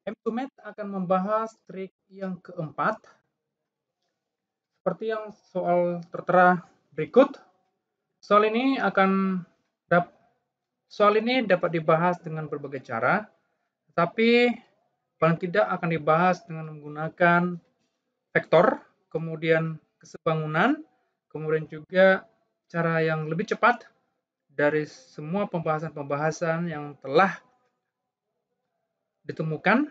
M2Math akan membahas trik yang keempat, seperti yang soal tertera berikut. Soal ini dapat dibahas dengan berbagai cara, tapi paling tidak akan dibahas dengan menggunakan vektor, kemudian kesebangunan, kemudian juga cara yang lebih cepat dari semua pembahasan-pembahasan yang telah ditemukan.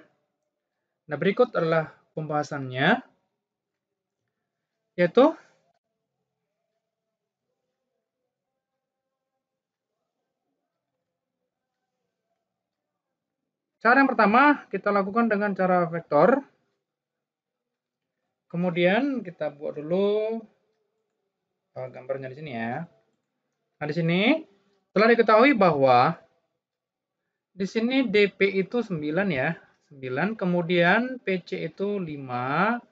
Nah, berikut adalah pembahasannya, yaitu cara yang pertama kita lakukan dengan cara vektor. Kemudian kita buat dulu gambarnya di sini ya. Nah, di sini telah diketahui bahwa di sini DP itu 9 ya. 9, kemudian PC itu 5,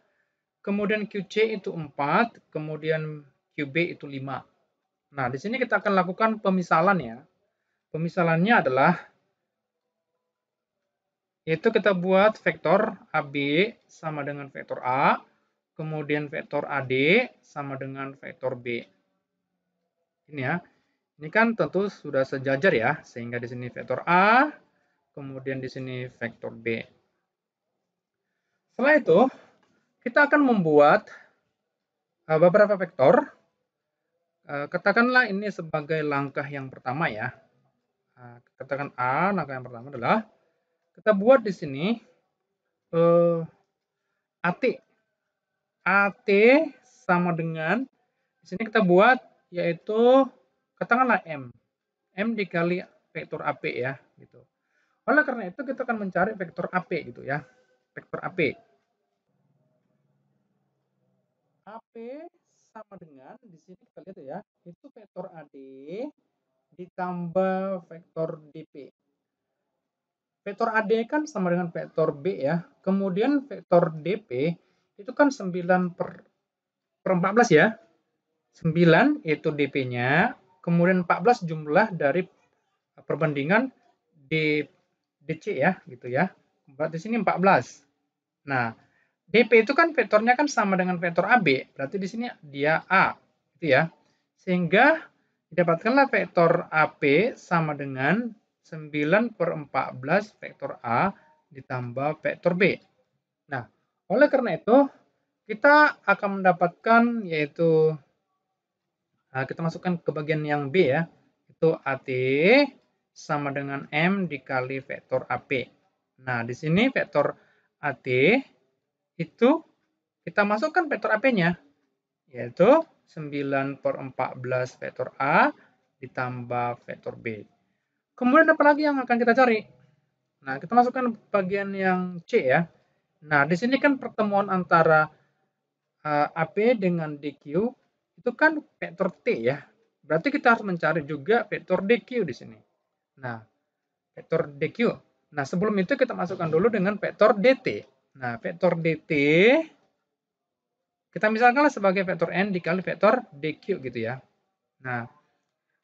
kemudian QC itu 4, kemudian QB itu 5. Nah, di sini kita akan lakukan pemisalan ya. Pemisalannya adalah yaitu kita buat vektor AB sama dengan vektor A, kemudian vektor AD sama dengan vektor B. Ini ya. Ini kan tentu sudah sejajar ya, sehingga di sini vektor A, kemudian di sini vektor B. Setelah itu, kita akan membuat beberapa vektor. Katakanlah ini sebagai langkah yang pertama ya. Katakan A, langkah yang pertama adalah kita buat di sini AT. AT sama dengan di sini kita buat yaitu katakanlah M. M dikali vektor AP ya gitu. Oleh karena itu kita akan mencari vektor AP gitu ya. Vektor AP. AP sama dengan di sini kita lihat ya, itu vektor AD ditambah vektor DP. Vektor AD kan sama dengan vektor B ya. Kemudian vektor DP itu kan 9 per 14 ya. 9 itu DP-nya, kemudian 14 jumlah dari perbandingan DC ya, gitu ya. Berarti sini 14. Nah, DP itu kan vektornya kan sama dengan vektor AB, berarti di sini dia A, gitu ya. Sehingga didapatkanlah vektor AP sama dengan 9 per 14 vektor A ditambah vektor B. Nah, oleh karena itu, kita akan mendapatkan yaitu kita masukkan ke bagian yang B ya, itu AT sama dengan M dikali vektor AP. Nah, di sini vektor AT itu kita masukkan vektor AP-nya, yaitu 9 per 14 vektor A ditambah vektor B. Kemudian apa lagi yang akan kita cari? Nah, kita masukkan bagian yang C ya. Nah, di sini kan pertemuan antara AP dengan DQ itu kan vektor T ya. Berarti kita harus mencari juga vektor DQ di sini. Nah, vektor DQ. Nah, sebelum itu kita masukkan dulu dengan vektor DT. Nah, vektor DT kita misalkanlah sebagai vektor N dikali vektor DQ gitu ya. Nah,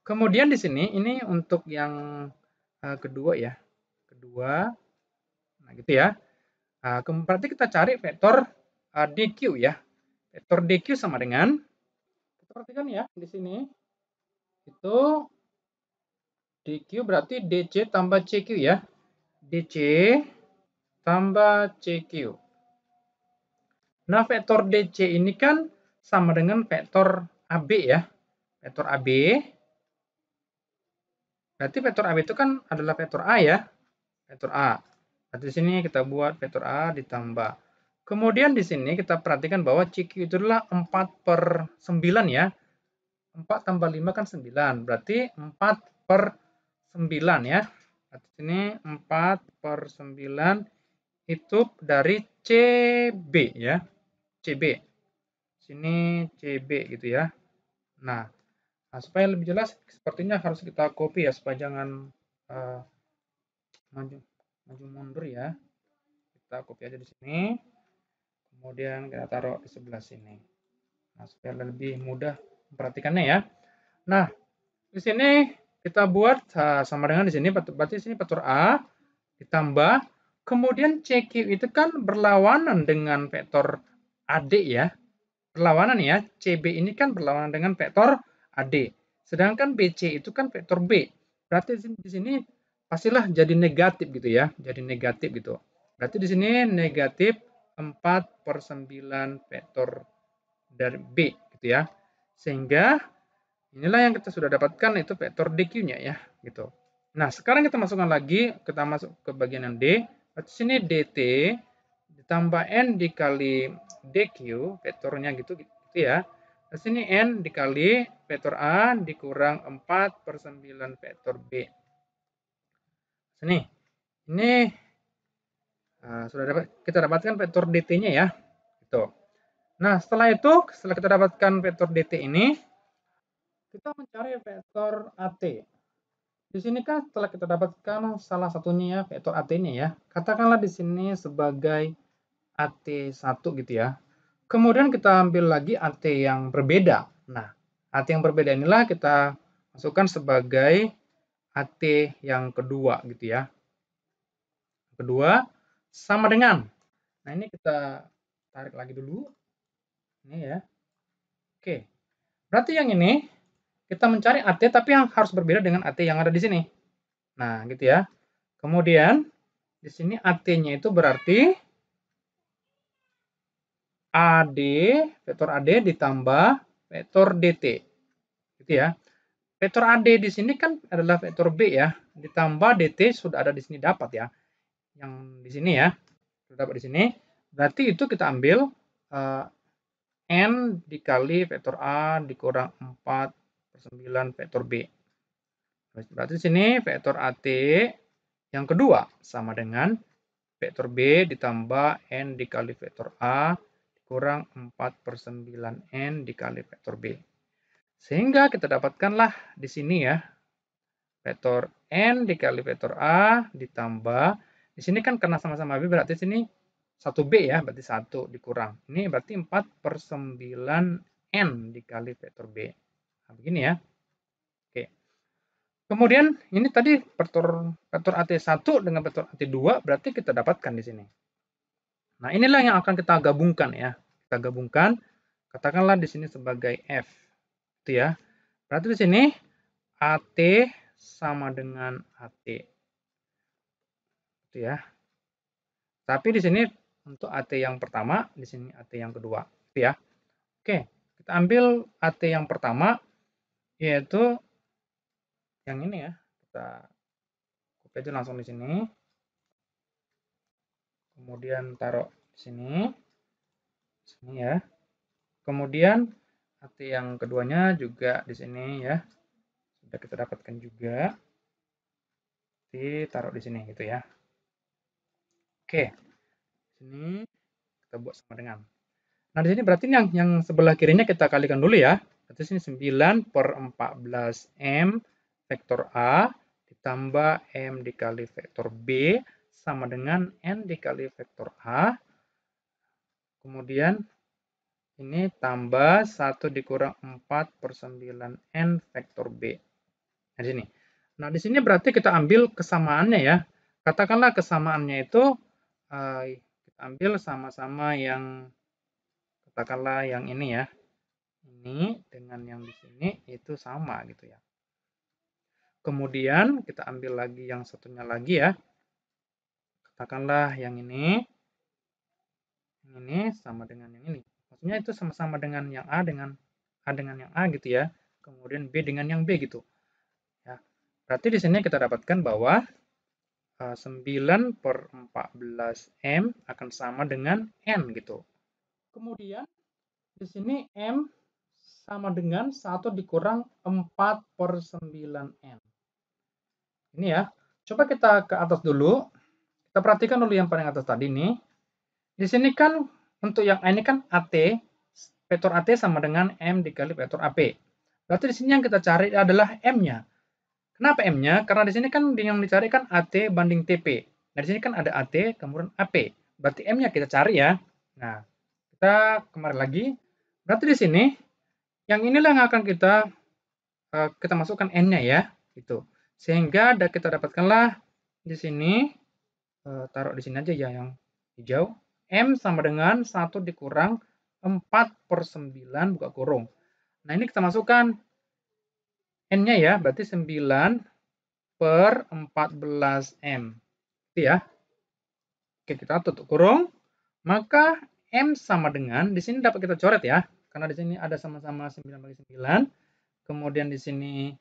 kemudian di sini ini untuk yang kedua ya. Kedua, nah gitu ya. Berarti kita cari vektor DQ ya. Vektor DQ sama dengan, kita perhatikan ya di sini, itu DQ berarti DC tambah CQ ya. DC tambah CQ. Nah, vektor DC ini kan sama dengan vektor AB ya. Vektor AB. Berarti vektor AB itu kan adalah vektor A ya. Vektor A. Berarti di sini kita buat vektor A ditambah. Kemudian di sini kita perhatikan bahwa CQ itu adalah 4 per 9 ya. 4 tambah 5 kan 9. Berarti 4 per 9 ya. Berarti sini 4 per 9 itu dari CB ya. CB. Sini CB gitu ya. Nah, supaya lebih jelas sepertinya harus kita copy ya supaya jangan maju mundur ya. Kita copy aja di sini. Kemudian kita taruh di sebelah sini. Nah, supaya lebih mudah memperhatikannya ya. Nah, di sini kita buat sama dengan di sini, berarti di sini vektor A ditambah, Kemudian CQ itu kan berlawanan dengan vektor AD ya. Berlawanan ya. CB ini kan berlawanan dengan vektor AD. Sedangkan BC itu kan vektor B. Berarti di sini pastilah jadi negatif gitu ya. Jadi negatif gitu. Berarti di sini negatif 4/9 vektor dari B gitu ya. Sehingga inilah yang kita sudah dapatkan itu vektor DQ-nya ya gitu. Nah, sekarang kita masukkan lagi, kita masuk ke bagian yang D. Berarti sini DT ditambah N dikali DQ, vektornya gitu ya. Di sini N dikali vektor A dikurang 4/9 vektor B. Sini, ini sudah kita dapatkan vektor DT-nya ya. Gitu. Nah, setelah kita dapatkan vektor DT ini, kita mencari vektor AT. Di sini kan setelah kita dapatkan salah satunya ya, vektor AT-nya ya. Katakanlah di sini sebagai AT1 gitu ya. Kemudian kita ambil lagi AT yang berbeda. Nah, AT yang berbeda inilah kita masukkan sebagai AT yang kedua gitu ya. Kedua sama dengan. Nah, ini kita tarik lagi dulu. Ini ya. Oke. Berarti yang ini kita mencari AT tapi yang harus berbeda dengan AT yang ada di sini. Nah, gitu ya. Kemudian di sini AT-nya itu berarti AD, vektor AD ditambah vektor DT. Gitu ya. Vektor AD di sini kan adalah vektor B ya, ditambah DT sudah ada di sini dapat ya. Yang di sini ya, sudah dapat di sini. Berarti itu kita ambil N dikali vektor A dikurang 4/9 vektor B. Berarti di sini vektor AT yang kedua sama dengan vektor B ditambah N dikali vektor A kurang 4/9 N dikali vektor B. Sehingga kita dapatkanlah di sini ya, vektor N dikali vektor A ditambah, di sini kan karena sama-sama B berarti sini 1B ya, berarti 1 dikurang. Ini berarti 4/9 N dikali vektor B. Nah, begini ya. Oke. Kemudian ini tadi vektor AT1 dengan vektor AT2 berarti kita dapatkan di sini. Nah, inilah yang akan kita gabungkan ya. Kita gabungkan, katakanlah di sini sebagai F. Itu ya. Berarti di sini AT sama dengan AT. Itu ya. Tapi di sini untuk AT yang pertama, di sini AT yang kedua. Itu ya. Oke, kita ambil AT yang pertama yaitu yang ini ya. Kita copy aja langsung di sini. Kemudian taruh di sini. Sini ya. Kemudian AT yang keduanya juga di sini ya. Sudah kita dapatkan juga. Ditaruh di sini gitu ya. Oke. Sini kita buat sama dengan. Nah, di sini berarti yang sebelah kirinya kita kalikan dulu ya. Berarti sini 9/14 M vektor A ditambah M dikali vektor B sama dengan N dikali vektor A. Kemudian ini tambah 1 dikurang 4/9 N vektor B. Nah, di sini. Nah, di sini berarti kita ambil kesamaannya ya. Katakanlah kesamaannya itu kita ambil sama-sama yang katakanlah yang ini ya. Ini dengan yang di sini itu sama gitu ya. Kemudian kita ambil lagi yang satunya lagi ya. Katakanlah yang ini. Yang ini sama dengan yang ini. Maksudnya itu sama-sama dengan yang A dengan yang A gitu ya. Kemudian B dengan yang B gitu. Ya. Berarti di sini kita dapatkan bahwa 9/14 M akan sama dengan N gitu. Kemudian di sini M sama dengan 1 dikurang 4/9 N. Ini ya. Coba kita ke atas dulu. Kita perhatikan dulu yang paling atas tadi nih. Di sini kan untuk yang A ini kan AT, vektor AT sama dengan M dikali vektor AP. Berarti di sini yang kita cari adalah M-nya. Kenapa M-nya? Karena di sini kan yang dicari kan AT banding TP. Nah, di sini kan ada AT kemudian AP. Berarti M-nya kita cari ya. Nah, kita kembali lagi. Berarti di sini yang inilah yang akan kita masukkan N-nya ya, gitu. Sehingga kita dapatkanlah di sini taruh di sini aja ya yang hijau. M sama dengan 1 dikurang 4/9 buka kurung. Nah, ini kita masukkan N-nya ya, berarti 9/14M. Itu ya. Oke, kita tutup kurung. Maka M sama dengan, di sini dapat kita coret ya, karena di sini ada sama-sama 9/9. Kemudian di sini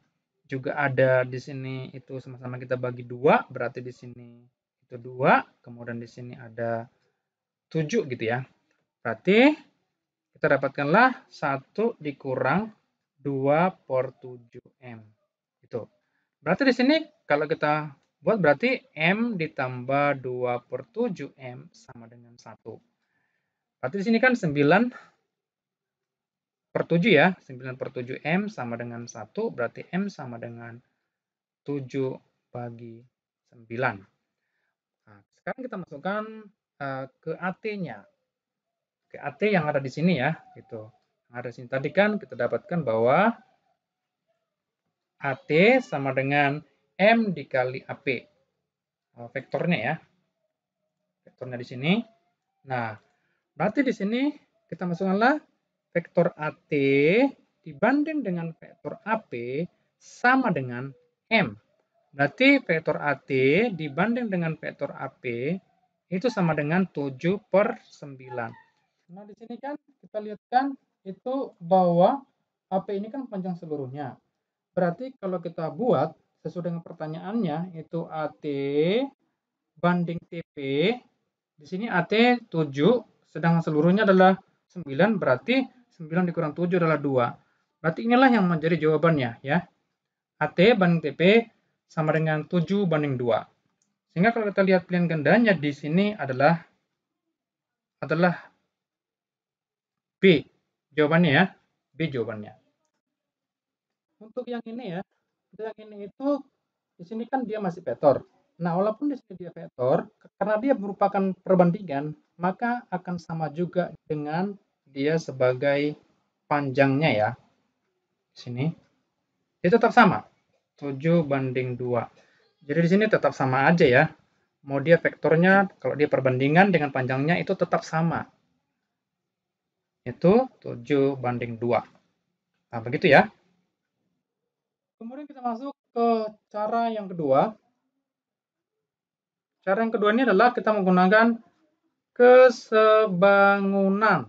juga ada, di sini itu sama-sama kita bagi 2, berarti di sini itu 2, kemudian di sini ada 7 gitu ya. Berarti kita dapatkanlah 1 dikurang 2/7M. Itu. Berarti di sini kalau kita buat berarti M ditambah 2/7M sama dengan 1. Berarti di sini kan 9/7 ya. 9/7M sama dengan 1, berarti M sama dengan 7 bagi 9. Nah, sekarang kita masukkan ke AT-nya. Ke AT yang ada di sini ya, gitu. Yang ada di sini tadi kan kita dapatkan bahwa AT sama dengan M dikali AP. Vektornya ya. Vektornya di sini. Nah, berarti di sini kita masukkanlah vektor AT dibanding dengan vektor AP sama dengan M. Berarti vektor AT dibanding dengan vektor AP itu sama dengan 7/9. Nah, di sini kan kita lihat kan itu bahwa AP ini kan panjang seluruhnya. Berarti kalau kita buat sesuai dengan pertanyaannya itu AT banding TP, di sini AT 7, sedangkan seluruhnya adalah 9, berarti 9 dikurang 7 adalah 2. Berarti inilah yang menjadi jawabannya ya. AT banding TP sama dengan 7 banding 2. Sehingga kalau kita lihat pilihan gandanya di sini adalah B. Jawabannya ya. B jawabannya. Untuk yang ini ya, yang ini itu di sini kan dia masih vektor. Nah, walaupun di sini dia vektor, karena dia merupakan perbandingan, maka akan sama juga dengan dia sebagai panjangnya ya. Di sini. Dia tetap sama. 7 banding 2. Jadi di sini tetap sama aja ya. Mau dia vektornya, kalau dia perbandingan dengan panjangnya itu tetap sama. Itu 7 banding 2. Nah, begitu ya. Kemudian kita masuk ke cara yang kedua. Cara yang kedua ini adalah kita menggunakan kesebangunan.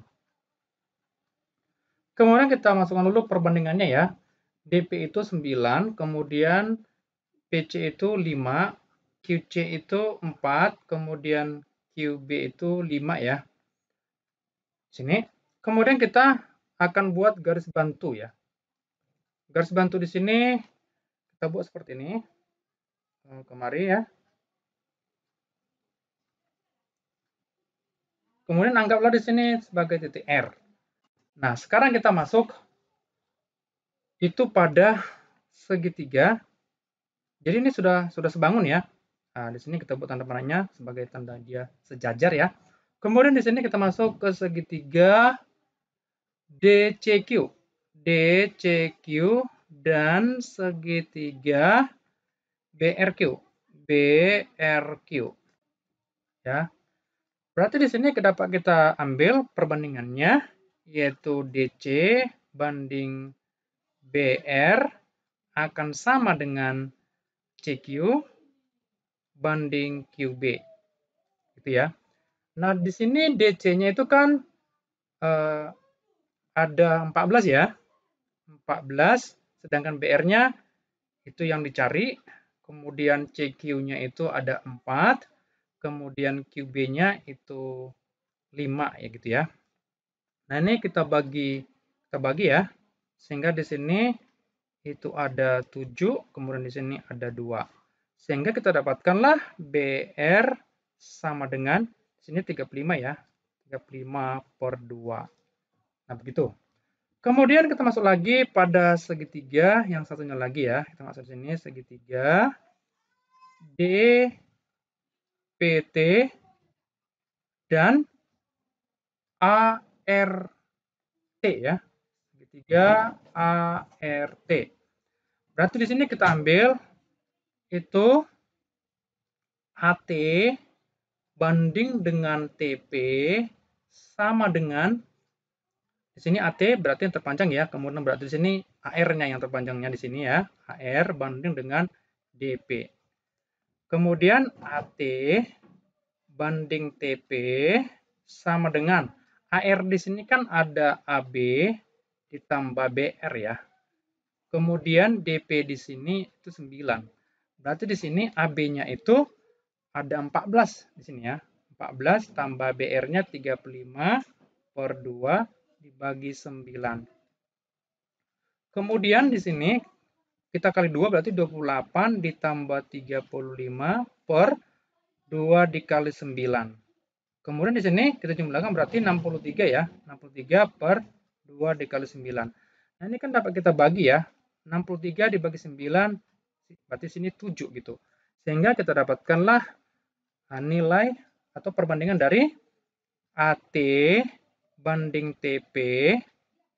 Kemudian kita masukkan dulu perbandingannya ya. DP itu 9, kemudian PC itu 5, QC itu 4, kemudian QB itu 5 ya. Sini. Kemudian kita akan buat garis bantu ya. Garis bantu di sini kita buat seperti ini. Kemari ya. Kemudian anggaplah di sini sebagai titik R. Nah, sekarang kita masuk itu pada segitiga. Jadi ini sudah sebangun ya. Nah, di sini kita buat tanda panahnya sebagai tanda dia sejajar ya. Kemudian di sini kita masuk ke segitiga DCQ. DCQ dan segitiga BRQ. BRQ. Ya. Berarti di sini dapat kita ambil perbandingannya yaitu DC banding BR akan sama dengan CQ banding QB. Gitu ya. Nah, di sini DC-nya itu kan ada 14 ya. 14, sedangkan BR-nya itu yang dicari. Kemudian CQ-nya itu ada 4, kemudian QB-nya itu 5 ya gitu ya. Nah, ini kita bagi ya. Sehingga di sini itu ada 7, kemudian di sini ada 2. Sehingga kita dapatkanlah BR sama dengan di sini 35 ya. 35/2. Nah, begitu. Kemudian kita masuk lagi pada segitiga yang satunya lagi ya. Kita masuk sini segitiga DPT dan ART ya. Segitiga ART. Berarti di sini kita ambil itu AT banding dengan TP sama dengan, di sini AT berarti yang terpanjang ya, kemudian berarti di sini AR-nya yang terpanjangnya di sini ya, AR banding dengan DP. Kemudian AT banding TP sama dengan AR di sini kan ada AB ditambah BR ya. Kemudian DP di sini itu 9. Berarti di sini AB-nya itu ada 14 di sini ya. 14 tambah BR-nya 35 per 2 dibagi 9. Kemudian di sini kita kali 2 berarti 28 ditambah 35 per 2 dikali 9. Kemudian di sini kita jumlahkan berarti 63 ya. 63 per 2 dikali 9. Nah, ini kan dapat kita bagi ya. 63 dibagi 9 berarti sini 7 gitu. Sehingga kita dapatkanlah nilai atau perbandingan dari AT banding TP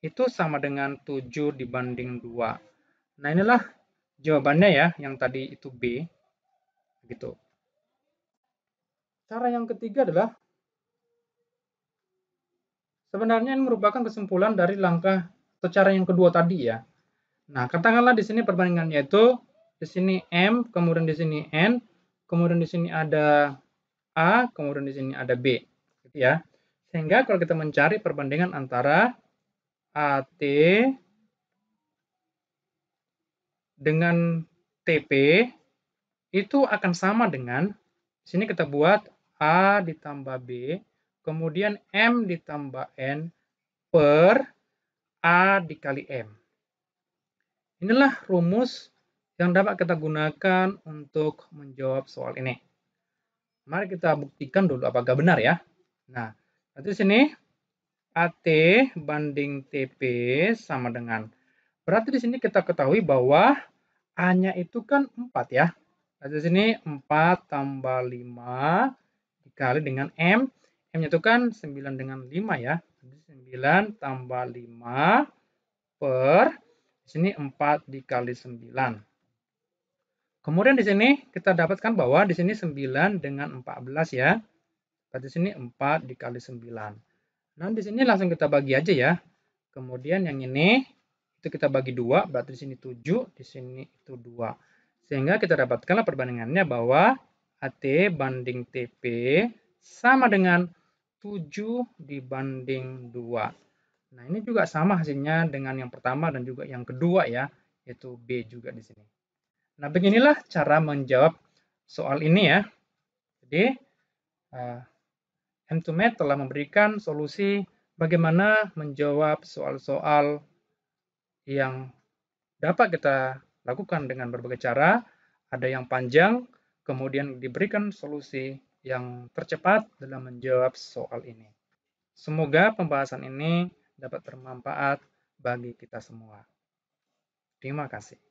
itu sama dengan 7 dibanding 2. Nah, inilah jawabannya ya, yang tadi itu B. Gitu. Cara yang ketiga adalah sebenarnya ini merupakan kesimpulan dari langkah atau cara yang kedua tadi ya. Nah, katakanlah di sini perbandingannya itu di sini M, kemudian di sini N, kemudian di sini ada A, kemudian di sini ada B, gitu ya. Sehingga kalau kita mencari perbandingan antara AT dengan TP itu akan sama dengan di sini kita buat A ditambah B, kemudian M ditambah N per A dikali M. Inilah rumus yang dapat kita gunakan untuk menjawab soal ini. Mari kita buktikan dulu apakah benar ya. Nah, di sini AT banding TP sama dengan, berarti di sini kita ketahui bahwa A-nya itu kan 4 ya. Di sini 4 tambah 5 dikali dengan M. M-nya itu kan 9 dengan 5 ya. Jadi 9 tambah 5 per di sini 4 dikali 9. Kemudian di sini kita dapatkan bahwa di sini 9 dengan 14 ya. Berarti di sini 4 dikali 9. Nah, di sini langsung kita bagi aja ya. Kemudian yang ini itu kita bagi 2, berarti di sini 7, di sini itu 2. Sehingga kita dapatkanlah perbandingannya bahwa AT banding TP sama dengan 7 dibanding 2. Nah, ini juga sama hasilnya dengan yang pertama dan juga yang kedua ya, yaitu B juga di sini. Nah, beginilah cara menjawab soal ini ya. Jadi, M2Math telah memberikan solusi bagaimana menjawab soal-soal yang dapat kita lakukan dengan berbagai cara. Ada yang panjang, kemudian diberikan solusi yang tercepat dalam menjawab soal ini. Semoga pembahasan ini dapat bermanfaat bagi kita semua. Terima kasih.